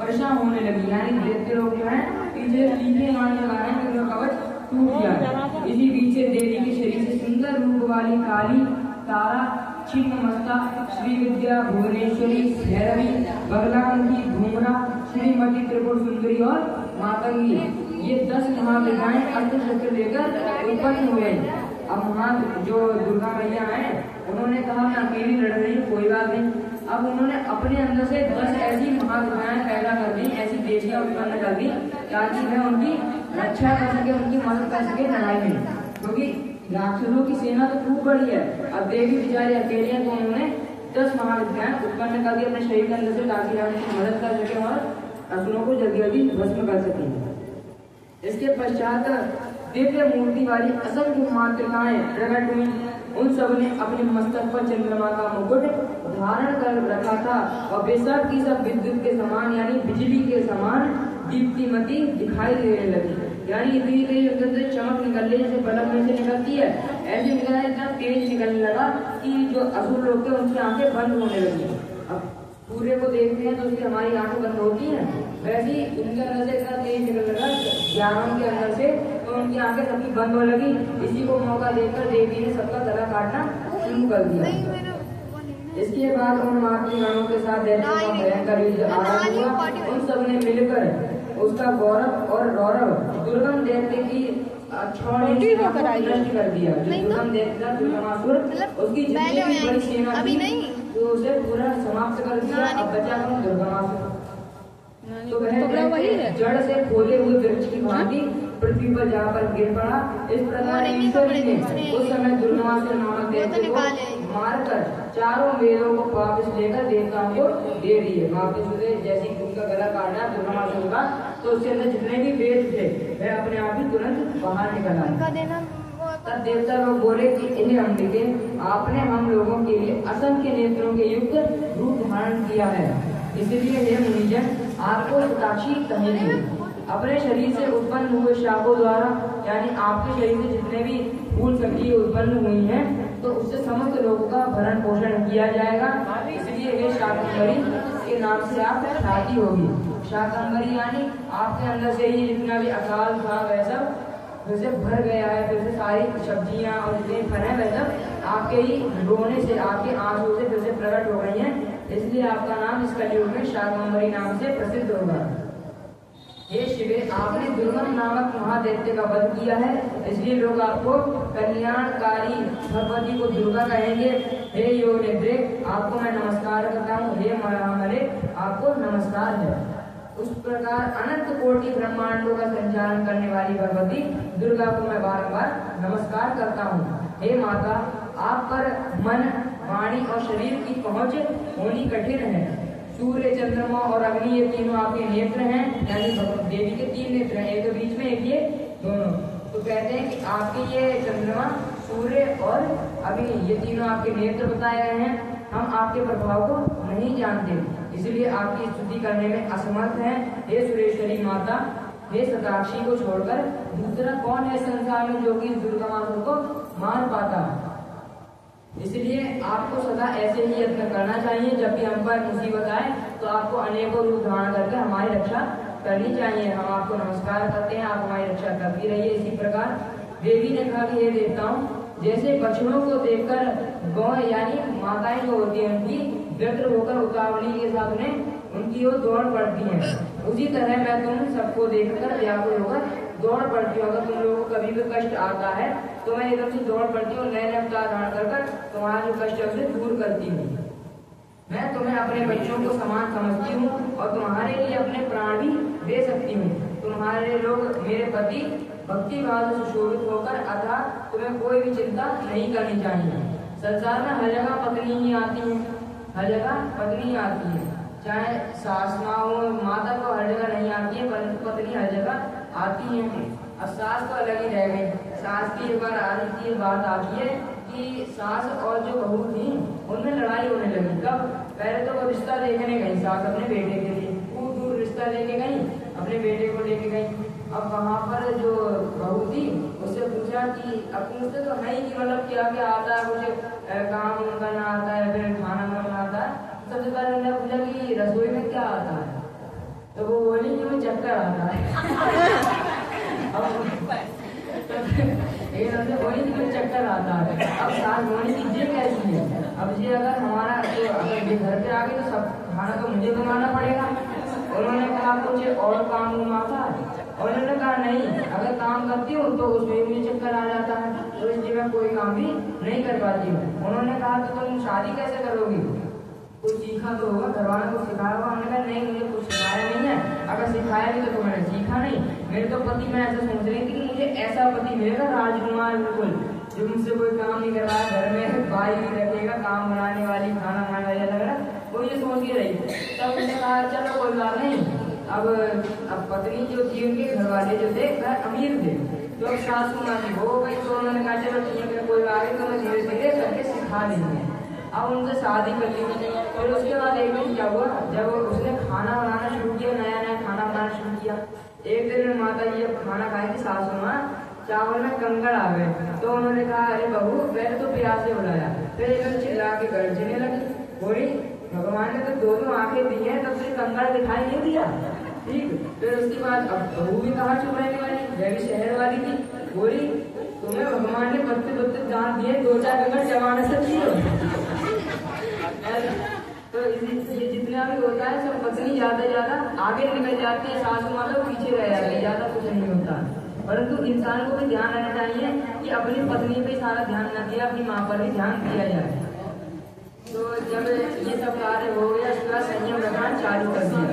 परेशान होने लगी, यानी दैत्य लोग जो है पीछे लीके मारने लगा रहे हैं, उनका कवच टूट गया। इसी बीच देवी के शरीर से सुंदर रूप वाली काली, तारा, छिन्नमस्ता, श्री विद्या, भुवनेश्वरी, भैरवी, बगलामुखी, धूमरा, श्रीमती, त्रिपुर सुंदरी और मातंगी, ये 10 महाविद्याएं अस्त्र लेकर उत्पन्न हुए। अब जो दुर्गा मैया हैं उन्होंने कहा मैं अकेली लड़ रही हूँ, कोई बात नहीं। अब उन्होंने अपने अंदर से 10 ऐसी महाविद्याएं पैदा कर दी, ऐसी देवियां उत्पन्न कर दी ताकि वह उनकी रक्षा कर सके, उनकी मदद कर सके लड़ाई में, क्योंकि राक्षसों की सेना तो खूब बड़ी है। अब देवी बेचारी अकेले हैं, तो उन्होंने 10 महाविद्याएं उत्पन्न कर दी अपने शरीर के अंदर से ताकि वह उनकी मदद कर सके और असुरों को जल्दी जल्दी भस्म कर सके। इसके पश्चात दिव्य मूर्ति वाली असंख्य मातृकाएं प्रकट हुई। उन सब ने अपने मस्तक पर चंद्रमा का मुकुट धारण कर रखा था और वे सब की सब विद्युत के समान यानी बिजली के समान दीप्तिमती दिखाई देने लगी। यानी इतनी तेज उनके से चमक निकलने जैसे बल्ब में से निकलती है, ऐसे निकला इतना तेज निकलने लगा कि जो असुर लोग थे उनकी आंखें बंद होने लगी। अब सूर्य को देखते हैं तो उसकी हमारी आंखें बंद होती हैं, वैसे ही उनके अंदर से इतना तेज निकलने लगा ज्ञानों के अंदर से, तो उनकी आंखें सबकी बंद होने लगी। इसी को मौका देकर देवी ने सबका गला काटना शुरू कर दिया। इसके बाद उन मातृगणों के साथ दैत्यों का भयंकर युद्ध आरंभ हुआ। उन सब ने मिलकर उसका गौरव और गौरव दुर्गम दैत्य की नष्ट कर दिया। दुर्गम दैत्य दुर्गमासुर उसकी जितनी भी बड़ी सेना थी तो उसे पूरा समाप्त कर दिया। अब बचा कौन? दुर्गमासुर। तो वह जड़ से खोदे हुए वृक्ष की भांति पृथ्वी पर जाकर गिर पड़ा। इस प्रकार ईश्वर ने उस समय दुर्गमासुर नामक दैत्य को मारकर चारों वेदों को वापस लेकर देवताओं को दे दिए। वापस उसे जैसे उनका गला काटा दुर्गमासुर का, तो उसके अंदर जितने भी वेद थे वह अपने आप ही तुरंत बाहर निकल आए। तब देवता लोग बोले कि इन्हें अम्बिके आपने हम लोगों के लिए असंख्य नेत्रों के युक्त रूप धारण किया है, इसलिए हे मुनिजन आपको सताक्षी कहेंगे। अपने शरीर से उत्पन्न हुए शापों द्वारा यानी आपके शरीर से जितने भी फूल सब्जी उत्पन्न हुई हैं तो उससे समस्त लोगों का भरण पोषण किया जाएगा। इसलिए हे शाकंभरी के नाम से आप ख्याति होगी। शाकंभरी यानी आपके अंदर से ही जितना भी अकाल था वह सब फिर से भर गया है, फिर से सारी सब्जियां और जितने फल हैं वह सब आपके ही रोने से, आपके आंसू से फिर से प्रकट हो गई हैं। इसलिए आपका नाम इस कलयुग में शाकंभरी नाम से प्रसिद्ध होगा। हे शिवे, आपने दुर्गम नामक महादैत्य का वध किया है, इसलिए लोग आपको कल्याणकारी भगवती को दुर्गा कहेंगे। हे योग निद्रे, आपको मैं नमस्कार करता हूँ। हे महामले, आपको नमस्कार है। उस प्रकार अनंत कोटि ब्रह्मांडों का संचालन करने वाली भगवती दुर्गा को मैं बारंबार नमस्कार करता हूँ। हे माता, आप पर मन, वाणी और शरीर की पहुँच होनी कठिन है। सूर्य, चंद्रमा और अग्नि ये तीनों आपके नेत्र हैं, यानी देवी के 3 नेत्र हैं, एक बीच में एक ये दोनों। तो कहते हैं कि आपके ये चंद्रमा, सूर्य और अग्नि ये तीनों आपके नेत्र बताए गए हैं। हम आपके प्रभाव को नहीं जानते, इसलिए आपकी स्तुति करने में असमर्थ हैं। हे सुरेश्वरी माता, हे सताक्षी को छोड़कर दूसरा कौन है संसार में जो कि इस दुर्गमासुर को मार पाता। इसलिए आपको सदा ऐसे ही यत्न करना चाहिए। जब भी हम पर मुसीबत आए तो आपको अनेकों रूप धारण करके हमारी रक्षा करनी चाहिए। हम आपको नमस्कार करते हैं, आप हमारी रक्षा करती रहिए। इसी प्रकार देवी ने कहा कि हे देवताओं, जैसे बछड़ों को देखकर गौ यानी माताएं जो होती हैं उनकी व्यग्र होकर उतावली के साथ उनकी ओर दौड़ पड़ती हैं, उसी तरह मैं तुम सबको देखकर व्याकुल होकर दौड़ पड़ती हूँ। अगर तुम लोगों को कभी भी कष्ट आता है तो मैं एकदम से दौड़ पड़ती हूँ, नए अवतार धारण कर तुम्हारा जो कष्ट है उसे दूर करती हूँ। मैं तुम्हें अपने बच्चों को समान समझती हूँ और तुम्हारे लिए अपने प्राण भी दे सकती हूँ। तुम्हारे लोग मेरे पति भक्ति भाव से सुशोभित होकर अतः तुम्हें कोई भी चिंता नहीं करनी चाहिए। संसार में हर जगह पत्नी ही आती है, हर जगह पत्नी ही आती है, चाहे सास माँ हो, माता तो हर जगह नहीं आती है परंतु पत्नी हर जगह आती है। अब सास तो अलग ही रह गई। सास की एक बार आती बात आती है कि सास और जो बहू थी उनमें लड़ाई होने लगी। कब? पहले तो वो रिश्ता देखने गई सास अपने बेटे के लिए, खूब दूर रिश्ता लेके गई, अपने बेटे को लेके गई। अब वहाँ पर जो बहू थी उससे पूछा कि अब पूछते तो है कि मतलब क्या क्या आता है, मुझे काम करना आता है, फिर खाना बनाना आता है। सबसे पहले उन्होंने पूछा कि रसोई में क्या आता है, तो चक्कर आता है। वही चक्कर आता है। अब सास होने की ये कैसी है? अब ये अगर हमारा तो अगर ये घर पे आ गए तो सब खाना तो मुझे बनाना पड़ेगा। उन्होंने कहा मुझे और काम आता है, और उन्होंने कहा नहीं, अगर काम करती हूँ तो उसमें मुझे चक्कर आ जाता है, तो इसलिए मैं कोई काम भी नहीं कर पाती हूँ। उन्होंने कहा तो तुम शादी कैसे करोगी? कुछ सीखा तो होगा, घर वालों को सिखाया होगा। हमने कहा नहीं, मुझे कुछ सिखाया नहीं है, अगर सिखाया भी तो मैंने सीखा नहीं। मेरे तो पति, मैं ऐसा सोच रही थी कि मुझे ऐसा पति मिलेगा राजकुमार, बिल्कुल जो मुझसे कोई काम नहीं करवाया, घर में भाई भी रखेगा, काम बनाने वाली, खाना बनाने वाली, लग रहा वो ये सोच के रही। तब मैंने कहा चलो कोई बात नहीं। अब पत्नी जो थी उनके घर वाले जो थे वह अमीर थे, तो अब सासू माँ की हो गई, तो उन्होंने कहा चलो ठीक है, कोई बात नहीं, तो मैं धीरे धीरे करके सिखा देंगे। अब उनसे शादी कर ली। फिर उसके बाद एक दिन क्या हुआ, जब उसने खाना बनाना शुरू किया, नया नया खाना बनाना शुरू किया, एक दिन माता जी जब खाना खाएंगी सासू माँ, चावल में कंकड़ आ गए, तो उन्होंने कहा अरे बहू, पहले तो प्यार से बुलाया, फिर एकदम चिल्ला के गरजने लगी, बोली भगवान ने तो दोनों आंखें दी है, तब से कंकड़ दिखाई नहीं दिया। ठीक, फिर उसके बाद अब बहू भी कहाँ चुप रहने वाली, वह भी शहर वाली थी, बोली तुम्हें भगवान ने बत्ते बत्ते दांत दिए, 2-4 कंकड़ चबाना सकती हो। तो ये जितना भी होता है सब पत्नी ज्यादा आगे निकल जाती है, सासू माँ तो पीछे रह जाती है, ज्यादा कुछ नहीं होता। परंतु इंसान को भी ध्यान रहना चाहिए कि अपनी पत्नी पे सारा ध्यान न दिया, अपनी माँ पर भी ध्यान दिया जाए। तो जब ये सब कार्य हो गया, उसके बाद संयम रखना चालू कर दिया।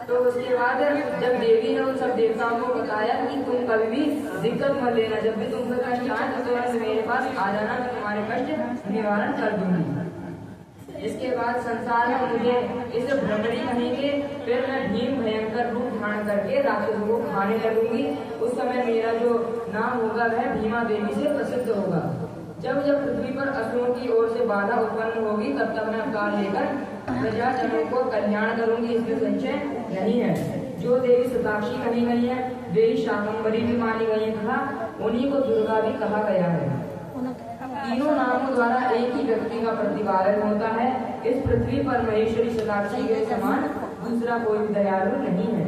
तो उसके बाद जब देवी ने उन सब देवताओं को बताया कि तुम कभी भी दिक्कत मत लेना, जब भी तुमको कष्ट आए तो तुरंत मेरे पास आ जाना, मैं तुम्हारे कष्ट निवारण कर दूंगी। इसके बाद संसार में मुझे इस भ्रमणी कहेंगे, फिर मैं भीम भयंकर रूप धारण करके राक्षसों को खाने लगूंगी। उस समय मेरा जो नाम होगा वह भीमा देवी से प्रसिद्ध होगा। जब जब पृथ्वी पर असुरों की ओर से बाधा उत्पन्न होगी, तब तक मैं अवतार लेकर प्रजाजनों को कल्याण करूंगी, इसमें संशय नहीं है। जो देवी शताक्षी कही गई है, वे ही शाकंभरी भी मानी गई है, तथा उन्हीं को दुर्गा भी कहा गया है। तीनों नामों द्वारा एक ही व्यक्ति का प्रतिपादन होता है। इस पृथ्वी पर महेश्वरी शताक्षी के समान दूसरा कोई दयालु नहीं है।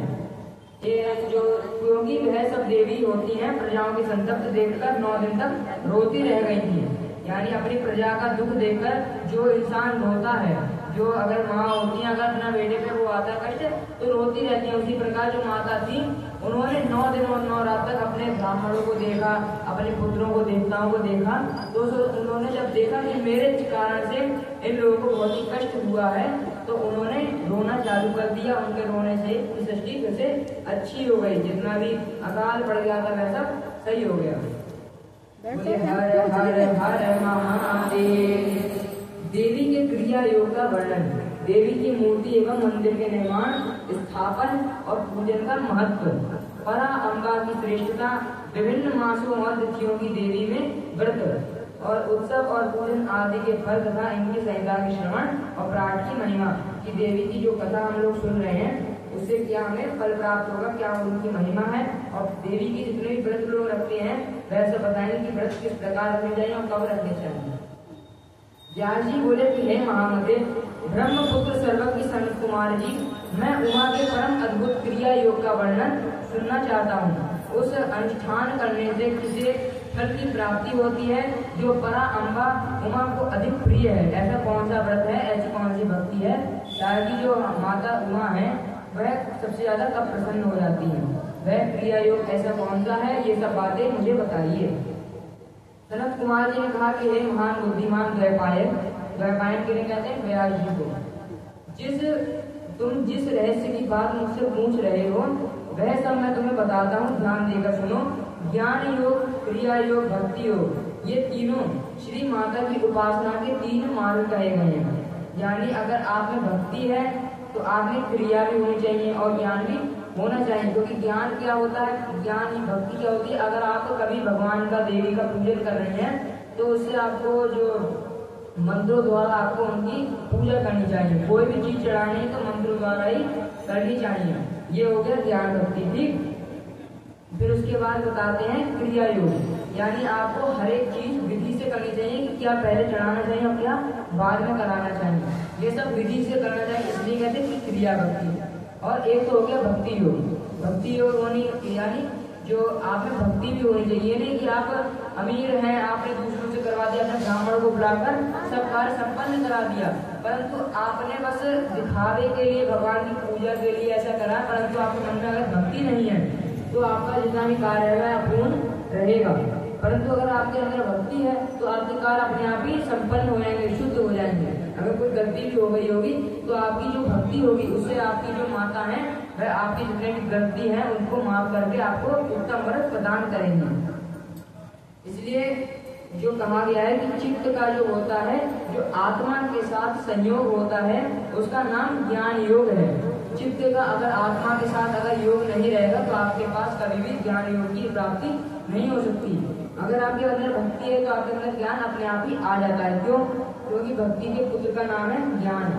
ये जो क्योंकि वह सब देवी होती हैं, प्रजाओं की संतप्त देखकर 9 दिन तक रोती रह गई थी। यानी अपनी प्रजा का दुख देखकर जो इंसान रोता है, जो अगर माँ होती है, अगर अपना बेटे पे वो आता कष्ट तो रोती रहती है, उसी प्रकार जो माता थी उन्होंने 9 दिन और 9 रात तक अपने ब्राह्मणों को देखा, अपने पुत्रों को, देवताओं को देखा। तो उन्होंने जब देखा कि मेरे कारण से इन लोगों को बहुत ही कष्ट हुआ है, तो उन्होंने रोना चालू कर दिया। उनके रोने से सृष्टि फिर से अच्छी हो गई, जितना भी अकाल पड़ गया था वह सब सही हो गया। हर हर हर महादेव। देवी के क्रिया योग का वर्णन। देवी की मूर्ति एवं मंदिर के निर्माण, स्थापन और पूजन का महत्व। परा अम्बा की श्रेष्ठता। विभिन्न मासों और तिथियों की देवी में व्रत और उत्सव और पूजन आदि के फल तथा इनकी संहिता के श्रवण और पाठ की महिमा। कि देवी की जो कथा हम लोग सुन रहे हैं उससे क्या हमें फल प्राप्त होगा, क्या उनकी महिमा है, और देवी की जितने भी व्रत लोग रखते हैं वह सब बताएंगे कि व्रत किस प्रकार रखने चाहिए और कब रखने चाहिए। व्यास जी बोले कि हे महामते, ब्रह्मपुत्र सर्वज्ञ सनत कुमार जी, मैं उमा के परम अद्भुत क्रिया योग का वर्णन सुनना चाहता हूँ। उस अनुष्ठान करने से किसी फल की प्राप्ति होती है जो परा अम्बा उमा को अधिक प्रिय है। ऐसा कौन सा व्रत है, ऐसी कौन सी भक्ति है ताकि जो माता उमा है वह सबसे ज्यादा कब प्रसन्न हो जाती है, वह क्रिया योग ऐसा कौन सा है, ये सब बातें मुझे बताइए। सनत कुमार जी ने कहा कि हे महान बुद्धिमान द्वैपायन, द्वैपायन के लिए कहते हैं व्यास जी को, तुम जिस रहस्य की बात मुझसे पूछ रहे हो वह सब मैं तुम्हें बताता हूँ, ध्यान देकर सुनो। ज्ञान योग, क्रिया योग, भक्ति योग, ये तीनों श्री माता की उपासना के 3 मार्ग कहे गए हैं। यानी अगर आप में भक्ति है तो आप में क्रिया भी होनी चाहिए और ज्ञान भी होना चाहिए। क्योंकि ज्ञान क्या होता है, ज्ञान ही भक्ति क्या होती है। अगर आप कभी भगवान का, देवी का पूजन कर रहे हैं तो उससे आपको जो मंत्रों द्वारा आपको उनकी पूजा करनी चाहिए। कोई भी चीज चढ़ानी है तो मंत्रों द्वारा ही करनी चाहिए। ये हो गया ज्ञान भक्ति, ठीक। फिर उसके बाद बताते हैं क्रिया योग, यानी आपको हर एक चीज विधि से करनी चाहिए कि क्या पहले चढ़ाना चाहिए और क्या बाद में कराना चाहिए। ये सब विधि से करना चाहिए, इसलिए कहते हैं कि क्रिया भक्ति। और एक तो हो गया भक्ति योग। भक्ति योग होनी यानी जो आप में भक्ति भी होनी चाहिए, नहीं कि आप अमीर हैं, आपने दूसरों से करवा दिया, अपने ब्राह्मण को बुलाकर सब कार्य संपन्न करा दिया, परंतु आपने बस दिखावे के लिए, भगवान की पूजा के लिए ऐसा करा, परंतु आपके मन में अगर भक्ति नहीं है तो आपका जितना भी कार्य है अपूर्ण रहेगा। परंतु अगर आपके अंदर भक्ति है तो आपके कार्य अपने आप ही संपन्न हो जाएंगे, शुद्ध हो जाएंगे। अगर कोई गलती भी हो गई होगी तो आपकी जो भक्ति होगी उससे आपकी जो माता है वह आपकी जितने भी गलती है उनको माफ करके आपको उत्तम वर प्रदान करेंगे। इसलिए जो कहा गया है कि चित्त का जो होता है, जो आत्मा के साथ संयोग होता है, उसका नाम ज्ञान योग है। चित्त का अगर आत्मा के साथ अगर योग नहीं रहेगा तो आपके पास कभी भी ज्ञान योग की प्राप्ति नहीं हो सकती। अगर आपके अंदर भक्ति है तो आपके अंदर ज्ञान अपने आप ही आ जाता है। क्यों? क्योंकि भक्ति के पुत्र का नाम है ज्ञान।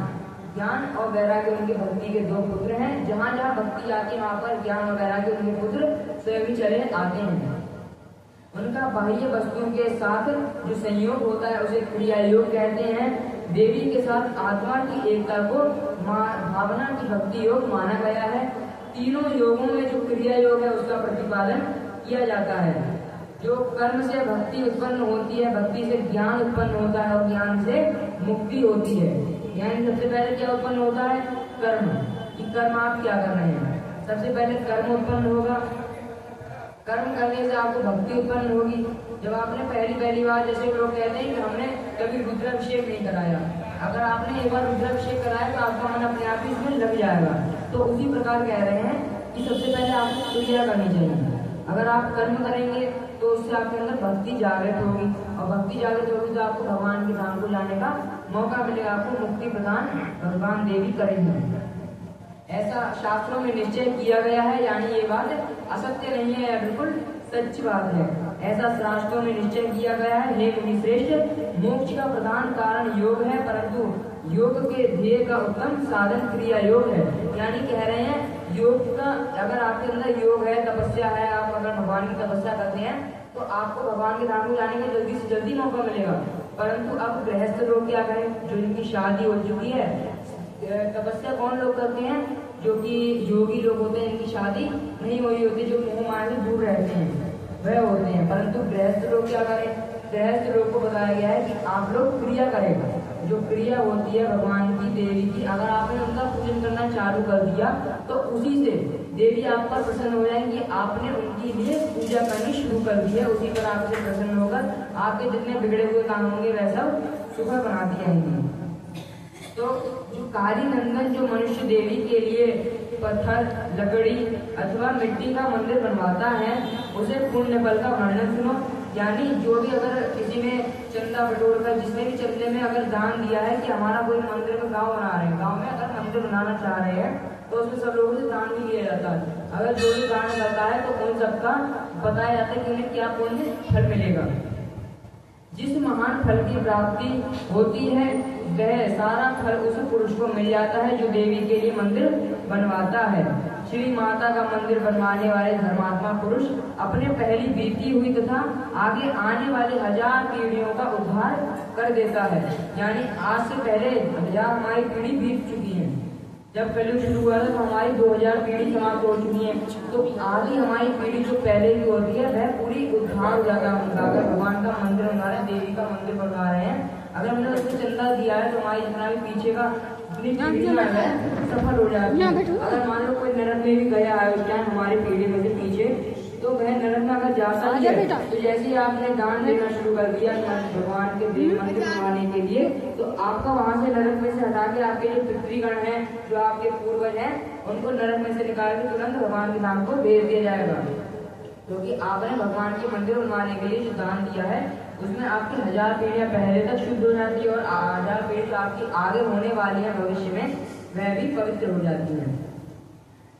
ज्ञान और वैराग्य उनके भक्ति के दो पुत्र हैं। जहाँ जहाँ भक्ति आती है वहाँ पर ज्ञान और वैराग्य उनके पुत्र स्वयं चले आते हैं। उनका बाह्य वस्तुओं के साथ जो संयोग होता है उसे क्रिया योग कहते हैं। देवी के साथ आत्मा की एकता को भावना की भक्ति योग माना गया है। तीनों योगों में जो क्रिया योग है उसका प्रतिपादन किया जाता है। जो कर्म से भक्ति उत्पन्न होती है, भक्ति से ज्ञान उत्पन्न होता है और ज्ञान से मुक्ति होती है। यानी सबसे पहले क्या उत्पन्न होता है? कर्म। कि कर्म आप क्या कर रहे हैं, सबसे पहले कर्म उत्पन्न होगा। कर्म करने से आपको भक्ति उत्पन्न होगी। जब आपने पहली बार, जैसे लोग कहते हैं कि हमने कभी रुद्राभिषेक नहीं कराया, अगर आपने एक बार रुद्राभिषेक कराया तो आपका मन अपने आप ही इसमें लग जाएगा। तो उसी प्रकार कह रहे हैं कि सबसे पहले आपको क्रिया करनी चाहिए। अगर आप कर्म करेंगे तो उससे आपके अंदर भक्ति जागृत होगी, और भक्ति जागृत होगी तो आपको भगवान के धाम को जाने का मौका मिलेगा, आपको मुक्ति प्रदान भगवान देवी करेंगे। ऐसा शास्त्रों में निश्चय किया गया है, यानी ये बात असत्य नहीं है, यह बिल्कुल सच्ची बात है। ऐसा शास्त्रों में निश्चय किया गया है। हे मुनि श्रेष्ठ, मोक्ष का प्रधान कारण योग है, परंतु योग के ध्येय का उत्तम साधन क्रिया योग है। यानी कह रहे हैं योग का, अगर आपके अंदर योग है, तपस्या है, आप अगर भगवान की तपस्या करते हैं तो आपको भगवान के धाम में जाने का जल्दी से जल्दी मौका मिलेगा। परंतु अब गृहस्थ लोग क्या करें, जो जिनकी शादी हो चुकी है, तपस्या कौन लोग करते हैं? जो कि योगी लोग होते हैं, इनकी शादी नहीं हुई होती, जो मोह माया से दूर रहते हैं, वह होते हैं। परंतु गृहस्थ लोग क्या करें? गृहस्थ लोग को बताया गया है कि आप लोग क्रिया करें। जो क्रिया होती है भगवान की, देवी की, अगर आपने उनका पूजन करना चालू कर दिया तो उसी से देवी आप पर प्रसन्न हो जाएंगी। आपने उनके लिए पूजा करनी शुरू कर दी है, उसी पर आपसे प्रसन्न होकर आपके जितने बिगड़े हुए काम होंगे वह सब सुखद बनाती जाएंगी। तो जो काली नंदन जो मनुष्य देवी के लिए पत्थर, लकड़ी अथवा मिट्टी का मंदिर बनवाता है, उसे पुण्य फल का वर्णन सुनो। यानी जो भी अगर किसी ने चंदा बटोर कर, जिसने भी चंदे में अगर दान दिया है कि हमारा कोई मंदिर में गांव बना रहे हैं, गांव में अगर मंदिर बनाना चाह रहे हैं तो उसमें सब लोगों से दान भी लिया जाता है। अगर जो भी दान करता है तो उन सबका बताया जाता है कि उन्हें क्या पुण्य फल मिलेगा। जिस महान फल की प्राप्ति होती है वह सारा फल उस पुरुष को मिल जाता है जो देवी के लिए मंदिर बनवाता है। श्री माता का मंदिर बनवाने वाले धर्मात्मा पुरुष अपने पहली बीती हुई तथा आगे आने वाली 1000 पीढ़ियों का उद्धार कर देता है। यानी आज से पहले 1000 हमारी पीढ़ी बीत चुकी है। जब कलयुग शुरू हुआ था तो हमारी 2000 पीढ़ी समाप्त हो चुकी है, तो आगे हमारी पीढ़ी जो पहले की होती है वह पूरी उद्धार हो जाता है। अगर भगवान का मंदिर बना रहे हैं, देवी का मंदिर बनवा रहे हैं, अगर हमने उसमें चंदा दिया है तो हमारी जितना भी पीछे का सफल हो जाती है। अगर मान लो कोई नरक में भी गया है उस टाइम हमारी पीढ़ी में से पीछे, तो वह नरक में अगर जाता है तो जैसे ही आपने दान देना शुरू कर दिया भगवान के देव मंदिर बनवाने के लिए, तो आपका वहां से नरक में से हटा के आपके जो पितृगण हैं, जो आपके पूर्वज हैं, उनको नरक में से निकाल के तुरंत भगवान के नाम को भेज दिया जाएगा। क्योंकि आपने भगवान के मंदिर बनवाने के लिए जो दान दिया है उसमें आपकी 1000 पीढ़ियां पहले तक शुद्ध हो जाती है और 1000 पीढ़ी आपकी आगे होने वाली है भविष्य में, वह भी पवित्र हो जाती है।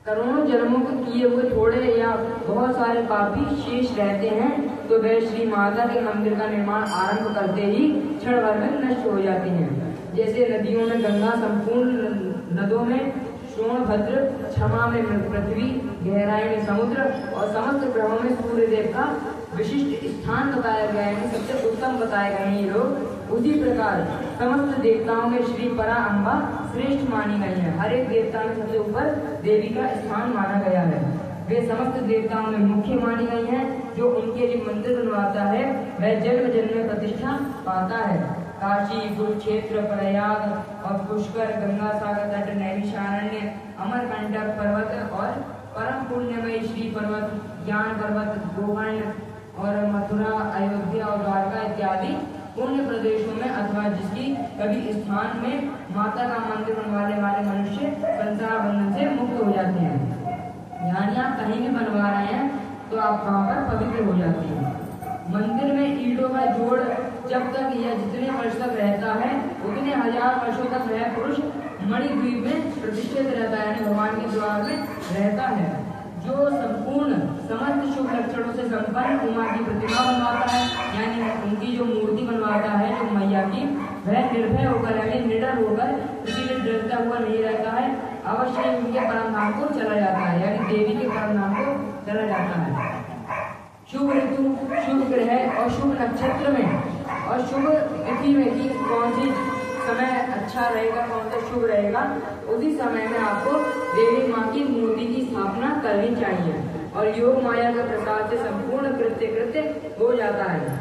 करोड़ों जन्मों के किए हुए थोड़े या बहुत सारे पापी शेष रहते हैं तो वे श्री माता के मंदिर का निर्माण आरंभ करते ही क्षण भर में नष्ट हो जाते हैं। जैसे नदियों में गंगा, संपूर्ण नदों में सोनभद्र, क्षमा में पृथ्वी, गहराई में समुद्र और समस्त ग्रहों में सूर्य देव का विशिष्ट स्थान बताया गया है, सबसे उत्तम बताए गए हैं ये लोग। उसी प्रकार समस्त देवताओं में श्री परा अम्बा श्रेष्ठ मानी गई है। हर एक देवता में सबसे ऊपर देवी का स्थान माना गया है। वे समस्त देवताओं में मुख्य मानी गई हैं। जो उनके लिए मंदिर बनवाता है वह जन्म जन्म में प्रतिष्ठा पाता है। काशी, कुरुक्षेत्र, प्रयाग और पुष्कर, गंगा सागर तट, नैमिषारण्य, अमरकंटक पर्वत और परम पुण्यमयी श्री पर्वत, ज्ञान पर्वत, गोकर्ण और मथुरा, अयोध्या और द्वारका इत्यादि पुण्य प्रदेशों में अथवा जिसकी कभी स्थान में माता का मंदिर बनवाने वाले मनुष्य संसार बंधन से मुक्त हो जाते हैं। यानी आप कहीं भी बनवा रहे हैं तो आप वहाँ पर पवित्र हो जाते हैं। मंदिर में ईंटों का जोड़ जब तक या जितने वर्ष तक रहता है उतने हजार वर्षों तक वह पुरुष मणिद्वीप में प्रतिष्ठित रहता है, यानी भगवान के द्वार में रहता है। जो संपूर्ण समस्त शुभ लक्षणों से संपन्न उमा की प्रतिमा बनवाता है, यानी उनकी जो मूर्ति बनवाता है जो मैया की, वह निर्भय होकर यानी निडर होकर किसी से डरता हुआ नहीं रहता है, अवश्य उनके परम धाम को चला जाता है, यानी देवी के परम धाम को चला जाता है। शुभ ऋतु, शुभ ग्रह और शुभ नक्षत्र में और शुभ तिथि में कि कौन सी समय अच्छा रहेगा, कौन सा शुभ रहेगा, उसी समय में आपको देवी माँ की मूर्ति की स्थापना करनी चाहिए और योग माया के प्रसाद से संपूर्ण कृत्य हो जाता है।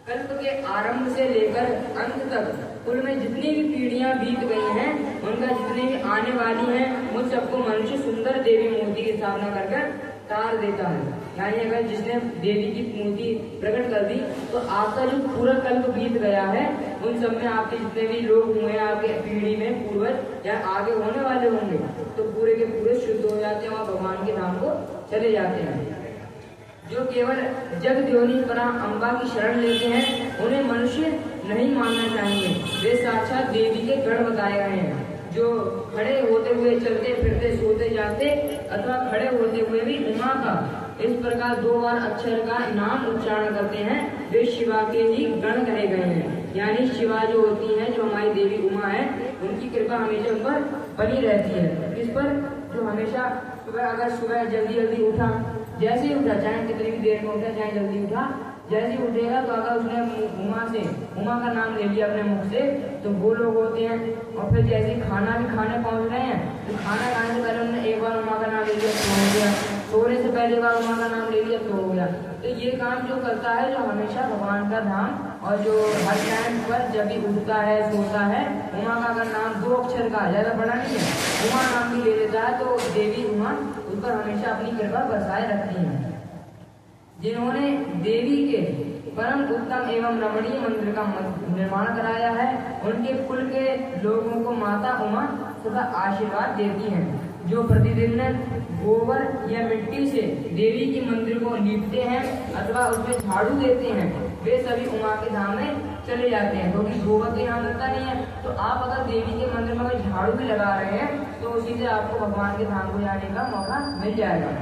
कल्प के आरंभ से लेकर अंत तक कुल में जितनी भी पीढ़ियां बीत गई हैं, उनका जितनी भी आने वाली हैं, उन सबको मनुष्य सुंदर देवी मूर्ति की स्थापना करके तार देता है। यानी अगर जिसने देवी की मूर्ति प्रकट कर दी तो आपका जो पूरा कल्प बीत गया है, उन सब में आपके जितने भी लोग हुए हैं आपके पीढ़ी में पूर्वज या आगे होने वाले होंगे, तो पूरे के पूरे शुद्ध हो जाते हैं और भगवान के धाम को चले जाते हैं। जो केवल जगद्योनि परा अम्बा की शरण लेते हैं उन्हें मनुष्य नहीं मानना चाहिए। वे साक्षात देवी के गढ़ बताए गए हैं। जो खड़े होते हुए चलते फिरते सोते जाते अथवा खड़े होते हुए भी उमा का इस प्रकार 2 बार अक्षर का नाम उच्चारण करते हैं, वे शिवा के ही गण कहे गए हैं। यानी शिवा जो होती है, जो हमारी देवी उमा है, उनकी कृपा हमेशा उन पर बनी रहती है। इस पर जो हमेशा अगर सुबह जल्दी उठा, जैसे ही उठा, चाहे कितनी भी देर में उठा, चाहे जल्दी उठा, जैसे ही उठेगा तो अगर उसने उमा का नाम ले लिया अपने मुख से, तो वो लोग होते हैं। और फिर जैसे ही खाना भी खाने पहुंच रहे हैं तो खाना खाने से पहले उन्होंने एक बार उमा का नाम ले लिया तो हो गया, सोने से पहले बार उमा का नाम ले लिया तो हो गया। तो ये काम जो करता है, जो हमेशा भगवान का धाम और जो हर टाइम पर जब भी उठता है सोता है, उमा का अगर नाम 2 अक्षर का ज्यादा बड़ा नहीं है, उमा नाम भी ले लेता है, तो देवी उमा उस पर हमेशा अपनी कृपा बरसाए रखती है। जिन्होंने देवी के परम उत्तम एवं रमणीय मंदिर का निर्माण कराया है, उनके कुल के लोगों को माता उमा सदा आशीर्वाद देती हैं। जो प्रतिदिन गोबर या मिट्टी से देवी के मंदिर को लीपते हैं अथवा उसमें झाड़ू देते हैं, वे सभी उमा के धाम में चले जाते हैं, क्योंकि गोबर तो यहाँ मिलता नहीं है। तो आप अगर देवी के मंदिर में अगर झाड़ू भी लगा रहे हैं तो उसी से आपको भगवान के धाम को जाने का मौका मिल जाएगा।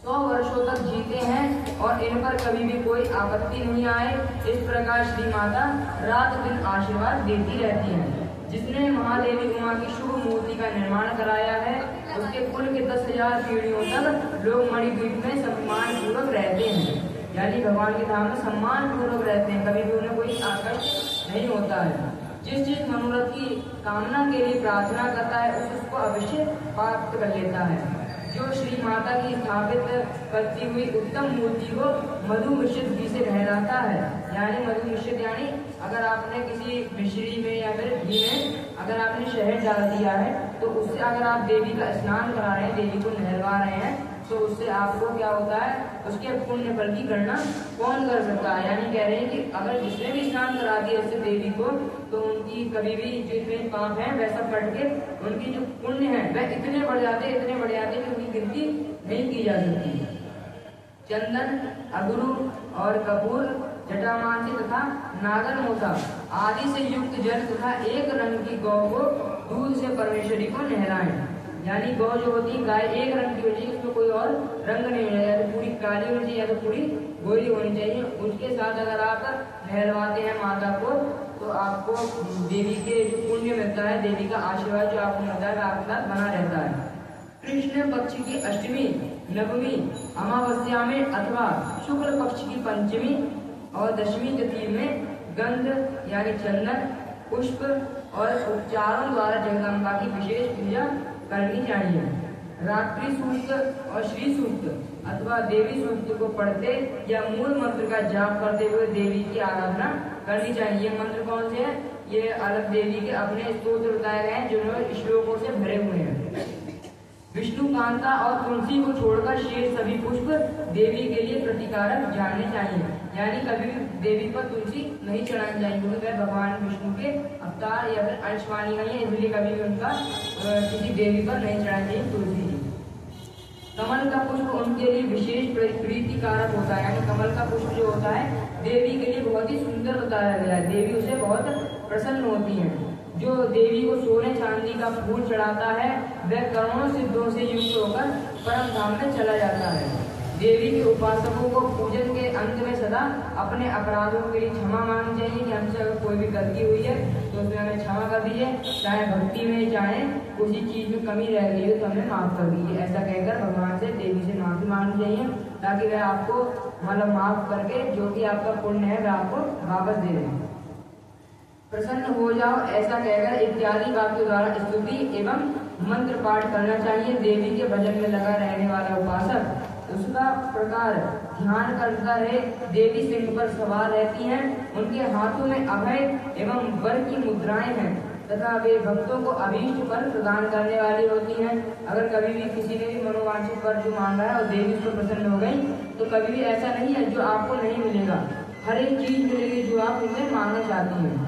100 वर्षों तक जीते हैं और इन पर कभी भी कोई आपत्ति नहीं आए। इस प्रकार श्री माता रात दिन आशीर्वाद देती रहती हैं। जिसने महादेवी उमा की शुभ मूर्ति का निर्माण कराया है, उसके कुल के 10,000 पीढ़ियों तक लोग मणिद्वीप में सम्मान पूर्वक रहते हैं। यानी भगवान के धाम में सम्मान पूर्वक रहते हैं, कभी भी उन्हें कोई आकर्ष नहीं होता है। जिस मनोरथ की कामना के लिए प्रार्थना करता है उसको अवश्य प्राप्त कर लेता है। जो श्री माता की स्थापित करती हुई उत्तम मूर्ति को मधु मिश्रित घी से नहलाता है। यानी मधु मिश्रित यानी अगर आपने किसी मिश्री में या फिर घी में अगर आपने शहद डाल दिया है तो उससे अगर आप देवी का स्नान करा रहे हैं, देवी को नहलवा रहे हैं, तो उससे आपको क्या होता है, उसके पुण्य फल की गणना कौन कर सकता है। यानी कह रहे हैं कि अगर जिसने भी स्नान करा दिया इससे देवी को, तो उनकी कभी भी जितने पाप हैं वैसा कट के उनकी जो पुण्य है वह इतने बढ़ जाते कि उनकी गिनती नहीं की जा सकती। चंदन, अगरू और कपूर, जटामांसी तथा नागर मोथा आदि से युक्त जल तथा एक रंग की गौ को दूध से परमेश्वरी को नहलाएं। यानी गौ जो होती है गाय एक रंग की होनी चाहिए, उसमें कोई और रंग नहीं होना चाहिए, तो पूरी काली होनी चाहिए या तो पूरी गोरी होनी चाहिए। उसके साथ अगर आप नहलवाते हैं माता को तो आपको देवी के जो पुण्य मिलता है, देवी का आशीर्वाद जो आपको मिलता है आपके साथ बना रहता है। कृष्ण पक्ष की अष्टमी, नवमी, अमावस्या में अथवा शुक्ल पक्ष की पंचमी और दशमी तिथि में गंध यानी चंदन, पुष्प और उपचारों द्वारा जगदम्बा की विशेष पूजा करनी चाहिए। रात्रि सूक्त और श्री सूक्त अथवा देवी सूक्त को पढ़ते या मूल मंत्र का जाप करते हुए देवी की आराधना करनी चाहिए। ये मंत्र कौन से हैं? ये अलग देवी के अपने स्तोत्र बताए गए हैं जो श्लोकों से भरे हुए हैं। विष्णु कांता और तुलसी को छोड़कर शेष सभी पुष्प देवी के लिए प्रतिकारक जानने चाहिए। यानी कभी भी देवी पर तुलसी नहीं चढ़ानी चाहिए क्योंकि वह भगवान विष्णु के अवतार या फिर अंश मानी गई है, इसलिए कभी भी उनका किसी देवी पर नहीं चढ़ानी चाहिए तुलसी। कमल का पुष्प उनके लिए विशेष प्रीतिकारक होता है। यानी कमल का पुष्प जो होता है देवी के लिए बहुत ही सुंदर बताया गया है, देवी उसे बहुत प्रसन्न होती है। जो देवी को सोने चांदी का फूल चढ़ाता है वह करोड़ों सिद्धों से युक्त होकर परम धाम में चला जाता है। देवी के उपासकों को पूजन के अंत में सदा अपने अपराधों के लिए क्षमा मांगनी चाहिए कि हमसे अगर कोई भी गलती हुई है तो उसमें हमें क्षमा कर दीजिए, चाहे भक्ति में चाहे किसी चीज में कमी रह गई हो तो हमें माफ कर दीजिए। ऐसा कहकर भगवान से देवी से माफी मांगनी चाहिए ताकि वह आपको मतलब माफ करके जो भी आपका पुण्य है वह आपको वापस दे दें। प्रसन्न हो जाओ ऐसा कहकर इत्यादि वाक्यों द्वारा स्तुति एवं मंत्र पाठ करना चाहिए। देवी के भजन में लगा रहने वाला उपासक उसका प्रकार ध्यान करता है। देवी सिंह पर सवार रहती हैं, उनके हाथों में अभय एवं वर की मुद्राएं हैं तथा वे भक्तों को अभीष्ट फल प्रदान करने वाली होती हैं। अगर कभी भी किसी ने भी मनोवांछित फल जो मांगा है और देवी उस पर प्रसन्न हो गई तो कभी भी ऐसा नहीं है जो आपको नहीं मिलेगा, हर एक चीज मिलेगी जो आप उनसे मांगना चाहती हैं।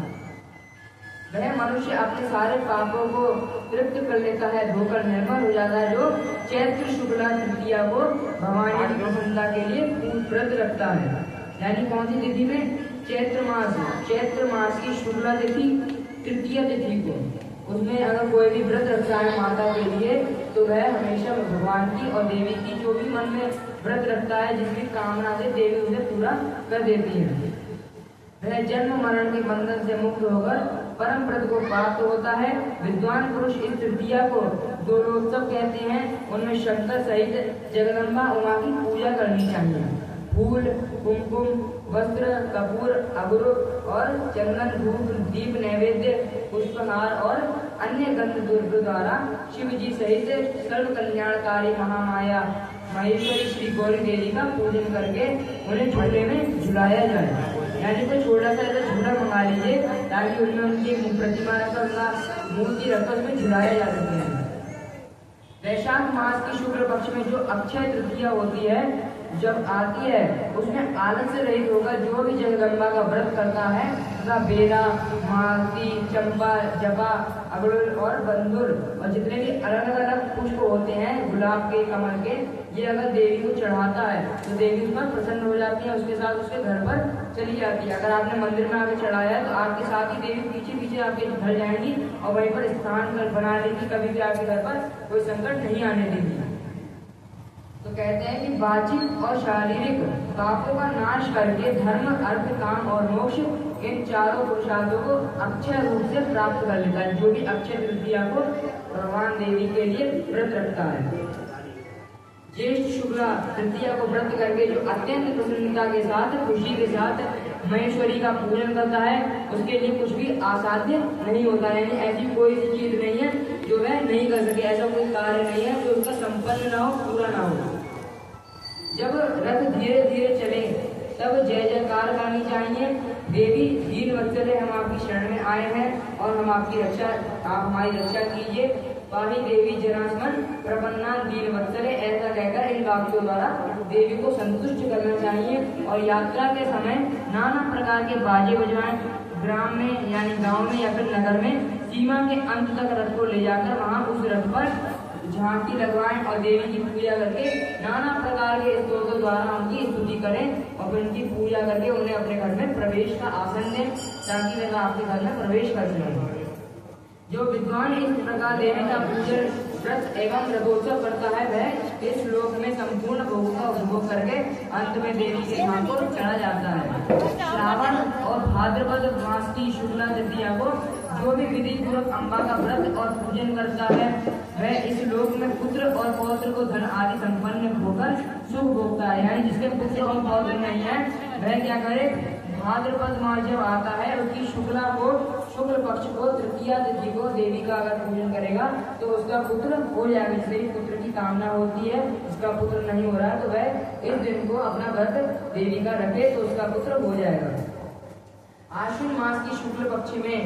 वह मनुष्य अपने सारे पापों को तृप्त कर लेता है, धोकर निर्मल हो जाता है जो चैत्र शुक्ला तृतीया को भवानी की प्रसन्नता के लिए व्रत रखता है। यानी कौन सी तिथि में? चैत्र मास की शुक्ला तिथि तृतीय तिथि को उसमें अगर कोई भी व्रत रखता है माता के लिए तो वह हमेशा भगवान की और देवी की जो भी मन में व्रत रखता है जिसकी कामना से देवी उसे पूरा कर देती है। वह जन्म मरण के बंधन से मुक्त होकर परम पद को प्राप्त होता है। विद्वान पुरुष इस तृतीया को दोलोत्सव कहते हैं। उनमें शंकर सहित जगदम्बा उमा की पूजा करनी चाहिए। फूल, कुमकुम, वस्त्र, कपूर, अगुरु और चंदन, धूप, दीप नैवेद्य, पुष्पहार और अन्य गंध द्रव्य द्वारा शिव जी सहित सर्व कल्याणकारी महामाया महेश्वरी श्री गौरी देवी का पूजन करके उन्हें झूले में झुलाया जाए। यानी कोई छोटा सा ऐसा झूला मंगा लीजिए ताकि उनमें उनकी प्रतिमा रखकर उनका मूर्ति रखकर उसमें झुलाया जा सके। वैशाख मास की शुक्ल पक्ष में जो अक्षय तृतीया होती है जब आती है उसमें आलस्य रहित होकर जो भी जगदम्बा का व्रत करता है तथा बेला, मालती, चंपा, जपा, अगड़ुल और बंदुर और जितने भी अलग अलग पुष्प होते हैं गुलाब के, कमल के, ये अगर देवी को चढ़ाता है तो देवी उस पर प्रसन्न हो जाती है, उसके साथ उसके घर पर चली जाती है। अगर आपने मंदिर में आके चढ़ाया है तो आपके साथ ही देवी पीछे पीछे आपके घर जाएंगी और वहीं पर स्थान बना देगी, कभी भी आपके घर पर कोई संकट नहीं आने देगी। तो कहते हैं कि वाचिक और शारीरिक पापों का नाश करके धर्म, अर्थ, काम और मोक्ष इन चारों पुरुषार्थों को अक्षय रूप से प्राप्त कर लेता है जो भी अक्षय तृतीया को भगवान देवी के लिए व्रत रखता है। ज्येष्ठ शुक्ला तृतीया को व्रत करके जो अत्यंत प्रसन्नता के साथ, खुशी के साथ महेश्वरी का पूजन करता है उसके लिए कुछ भी असाध्य नहीं होता है। यानी ऐसी कोई सी चीज नहीं है जो वह नहीं कर सके, ऐसा कोई कार्य नहीं है जो उसका संपन्न ना हो, पूरा ना हो। जब रथ धीरे धीरे चले तब जय जयकार करनी चाहिए। देवी दीन वत्सले हम आपकी शरण में आए हैं और हम आपकी रक्षा, आप हमारी रक्षा कीजिए। पाही देवी जनार्दन प्रपन्ना दीन वत्सले, ऐसा कहकर इन वाक्यों द्वारा देवी को संतुष्ट करना चाहिए। और यात्रा के समय नाना प्रकार के बाजे बजवाएं, ग्राम में यानी गांव में या फिर नगर में सीमा के अंत तक रथ को ले जाकर वहां उस रथ पर झांकी लगवाएं और देवी की पूजा करके नाना प्रकार के स्तोत्रों द्वारा उनकी स्तुति करें और फिर उनकी पूजा करके उन्हें अपने घर में प्रवेश का आसन दें ताकि वह आपके घर में प्रवेश कर सकें। जो विद्वान इस प्रकार देवी का पूजन, व्रत एवं रथोत्सव करता है वह इस श्लोक में संपूर्ण भोग का उपभोग करके अंत में देवी के धाम को चढ़ा जाता है। श्रावण और भाद्रपद मास की शुक्ला तृतीया को जो भी विधि पूर्वक अम्बा का व्रत और पूजन करता है वह इस लोक में पुत्र और पौत्र को धन आदि संपन्न होकर सुख भोगता है। यानी जिसके पुत्र और पौत्र नहीं है वह क्या करे, भाद्रपद मास जब आता है उसकी शुक्ल पक्ष को तृतीया तिथि को देवी का अगर पूजन करेगा तो उसका पुत्र हो जाएगा। जिससे पुत्र की कामना होती है, उसका पुत्र नहीं हो रहा है तो वह इस दिन को अपना व्रत देवी का रखे तो उसका पुत्र हो जाएगा। आश्विन मास की शुक्ल पक्ष में